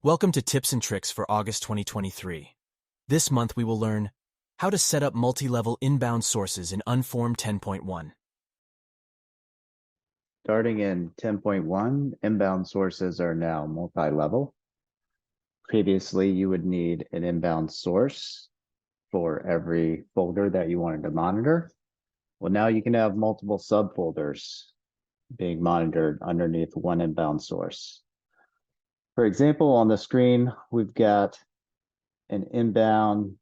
Welcome to Tips and Tricks for August 2023. This month we will learn how to set up multi-level inbound sources in UnForm 10.1. Starting in 10.1, inbound sources are now multi-level. Previously, you would need an inbound source for every folder that you wanted to monitor. Well, now you can have multiple subfolders being monitored underneath one inbound source. For example, on the screen, we've got an inbound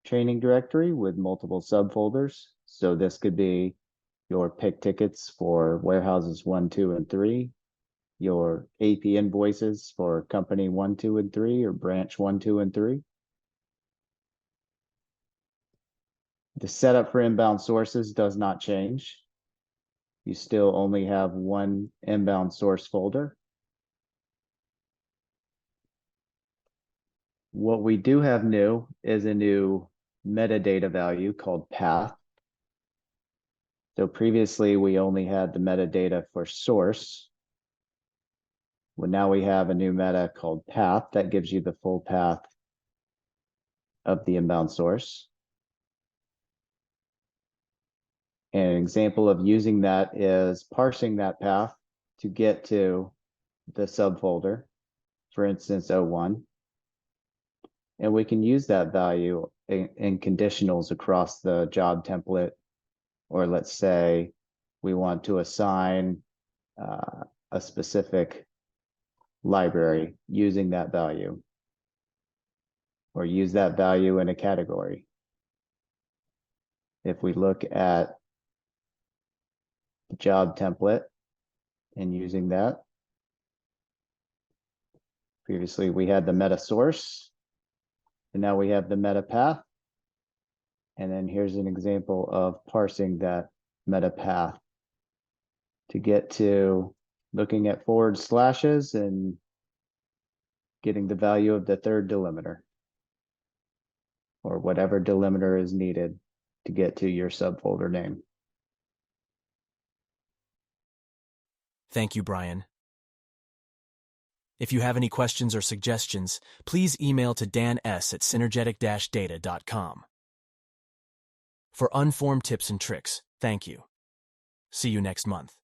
training directory with multiple subfolders. So this could be your pick tickets for warehouses 1, 2, and 3, your AP invoices for company 1, 2, and 3, or branch 1, 2, and 3. The setup for inbound sources does not change. You still only have one inbound source folder. What we do have new is a new metadata value called path. So previously we only had the metadata for source. Well, now we have a new meta called path that gives you the full path of the inbound source. And an example of using that is parsing that path to get to the subfolder, for instance, O1. And we can use that value in conditionals across the job template. Or let's say we want to assign a specific library using that value, or use that value in a category. If we look at the job template and using that, previously we had the meta source, and now we have the meta path. And then here's an example of parsing that meta path to get to looking at forward slashes and getting the value of the third delimiter, or whatever delimiter is needed to get to your subfolder name. Thank you, Brian. If you have any questions or suggestions, please email to dan.s@synergetic-data.com. For UnForm tips and tricks, thank you. See you next month.